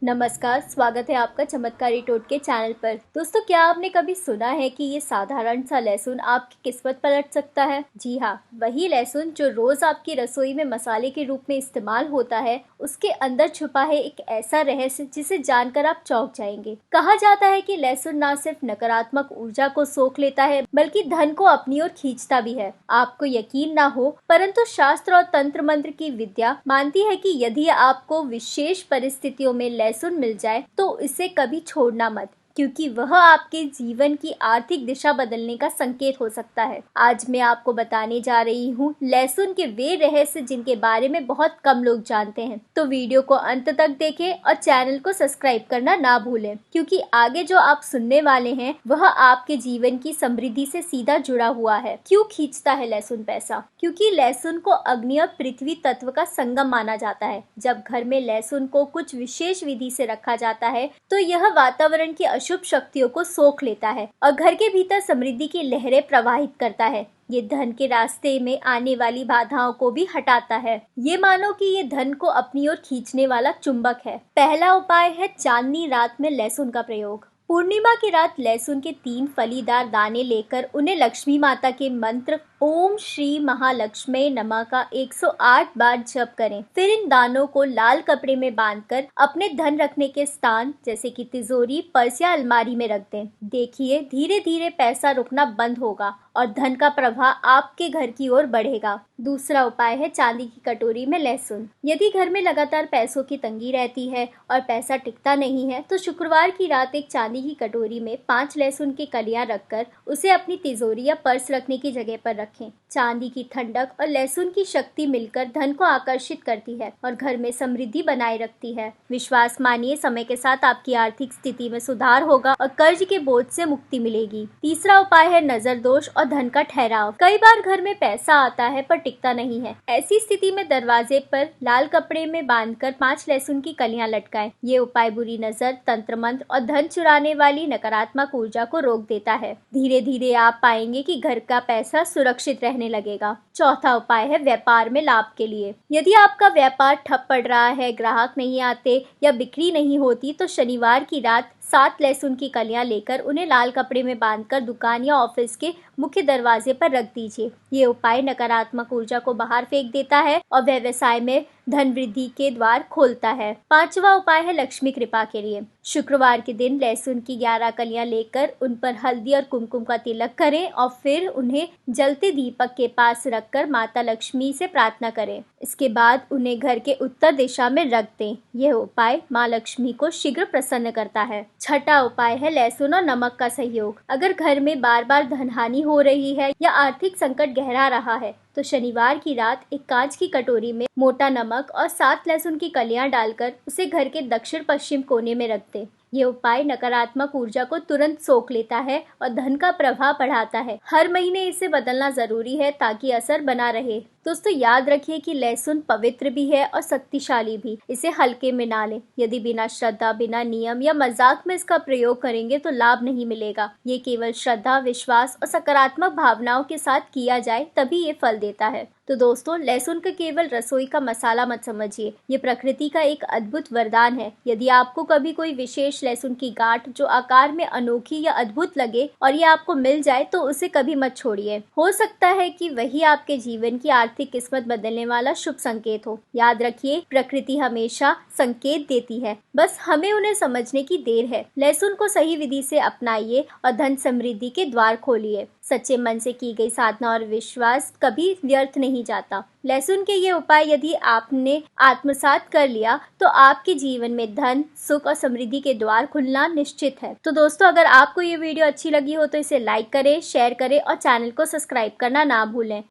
नमस्कार, स्वागत है आपका चमत्कारी टोटके चैनल पर। दोस्तों, क्या आपने कभी सुना है कि ये साधारण सा लहसुन आपकी किस्मत पलट सकता है? जी हाँ, वही लहसुन जो रोज आपकी रसोई में मसाले के रूप में इस्तेमाल होता है, उसके अंदर छुपा है एक ऐसा रहस्य जिसे जानकर आप चौंक जाएंगे। कहा जाता है कि लहसुन न सिर्फ नकारात्मक ऊर्जा को सोख लेता है, बल्कि धन को अपनी ओर खींचता भी है। आपको यकीन ना हो, परंतु शास्त्र और तंत्र मंत्र की विद्या मानती है कि यदि आपको विशेष परिस्थितियों में लहसुन मिल जाए तो इसे कभी छोड़ना मत, क्योंकि वह आपके जीवन की आर्थिक दिशा बदलने का संकेत हो सकता है। आज मैं आपको बताने जा रही हूँ लहसुन के वे रहस्य जिनके बारे में बहुत कम लोग जानते हैं। तो वीडियो को अंत तक देखें और चैनल को सब्सक्राइब करना ना भूलें, क्योंकि आगे जो आप सुनने वाले हैं वह आपके जीवन की समृद्धि से सीधा जुड़ा हुआ है। क्यों खींचता है लहसुन पैसा? क्योंकि लहसुन को अग्नि और पृथ्वी तत्व का संगम माना जाता है। जब घर में लहसुन को कुछ विशेष विधि से रखा जाता है तो यह वातावरण की अशुभ शक्तियों को सोख लेता है और घर के भीतर समृद्धि की लहरें प्रवाहित करता है। ये धन के रास्ते में आने वाली बाधाओं को भी हटाता है। ये मानो कि ये धन को अपनी ओर खींचने वाला चुंबक है। पहला उपाय है चांदनी रात में लहसुन का प्रयोग। पूर्णिमा की रात लहसुन के 3 फलीदार दाने लेकर उन्हें लक्ष्मी माता के मंत्र ओम श्री महालक्ष्मी नमः का 108 बार जप करें। फिर इन दानों को लाल कपड़े में बांधकर अपने धन रखने के स्थान जैसे कि तिजोरी, पर्स या अलमारी में रख दें। देखिए, धीरे धीरे पैसा रुकना बंद होगा और धन का प्रवाह आपके घर की ओर बढ़ेगा। दूसरा उपाय है चांदी की कटोरी में लहसुन। यदि घर में लगातार पैसों की तंगी रहती है और पैसा टिकता नहीं है, तो शुक्रवार की रात एक चांदी की कटोरी में 5 लहसुन की कलियां रखकर उसे अपनी तिजोरी या पर्स रखने की जगह पर रखें। चांदी की ठंडक और लहसुन की शक्ति मिलकर धन को आकर्षित करती है और घर में समृद्धि बनाए रखती है। विश्वास मानिए, समय के साथ आपकी आर्थिक स्थिति में सुधार होगा और कर्ज के बोझ से मुक्ति मिलेगी। तीसरा उपाय है नजर दोष और धन का ठहराव। कई बार घर में पैसा आता है पर टिकता नहीं है। ऐसी स्थिति में दरवाजे पर लाल कपड़े में बांधकर 5 लहसुन की कलियां लटकाएं। ये उपाय बुरी नजर, तंत्र मंत्र और धन चुराने वाली नकारात्मक ऊर्जा को रोक देता है। धीरे धीरे आप पाएंगे कि घर का पैसा सुरक्षित रहने लगेगा। चौथा उपाय है व्यापार में लाभ के लिए। यदि आपका व्यापार ठप पड़ रहा है, ग्राहक नहीं आते या बिक्री नहीं होती, तो शनिवार की रात 7 लहसुन की कलियां लेकर उन्हें लाल कपड़े में बांधकर दुकान या ऑफिस के मुख्य दरवाजे पर रख दीजिए। ये उपाय नकारात्मक ऊर्जा को बाहर फेंक देता है और व्यवसाय में धन वृद्धि के द्वार खोलता है। पांचवा उपाय है लक्ष्मी कृपा के लिए। शुक्रवार के दिन लहसुन की 11 कलियां लेकर उन पर हल्दी और कुमकुम का तिलक करें और फिर उन्हें जलते दीपक के पास रखकर माता लक्ष्मी से प्रार्थना करें। इसके बाद उन्हें घर के उत्तर दिशा में रख दें। यह उपाय माँ लक्ष्मी को शीघ्र प्रसन्न करता है। छठा उपाय है लहसुन और नमक का सहयोग। अगर घर में बार बार धनहानि हो रही है या आर्थिक संकट गहरा रहा है, तो शनिवार की रात एक कांच की कटोरी में मोटा नमक और 7 लहसुन की कलियां डालकर उसे घर के दक्षिण पश्चिम कोने में रख दें। ये उपाय नकारात्मक ऊर्जा को तुरंत सोख लेता है और धन का प्रवाह बढ़ाता है। हर महीने इसे बदलना जरूरी है ताकि असर बना रहे। दोस्तों, याद रखिए कि लहसुन पवित्र भी है और शक्तिशाली भी। इसे हल्के में ना लें। यदि बिना श्रद्धा, बिना नियम या मजाक में इसका प्रयोग करेंगे तो लाभ नहीं मिलेगा। ये केवल श्रद्धा, विश्वास और सकारात्मक भावनाओं के साथ किया जाए तभी ये फल देता है। तो दोस्तों, लहसुन को केवल रसोई का मसाला मत समझिए। ये प्रकृति का एक अद्भुत वरदान है। यदि आपको कभी कोई विशेष लहसुन की गांठ जो आकार में अनोखी या अद्भुत लगे और ये आपको मिल जाए तो उसे कभी मत छोड़िए। हो सकता है कि वही आपके जीवन की आर्थिक किस्मत बदलने वाला शुभ संकेत हो। याद रखिए, प्रकृति हमेशा संकेत देती है, बस हमें उन्हें समझने की देर है। लहसुन को सही विधि से अपनाइए और धन समृद्धि के द्वार खोलिए। सच्चे मन से की गई साधना और विश्वास कभी व्यर्थ नहीं जाता। लहसुन के ये उपाय यदि आपने आत्मसात कर लिया तो आपके जीवन में धन, सुख और समृद्धि के द्वार खुलना निश्चित है। तो दोस्तों, अगर आपको ये वीडियो अच्छी लगी हो तो इसे लाइक करें, शेयर करें और चैनल को सब्सक्राइब करना ना भूलें।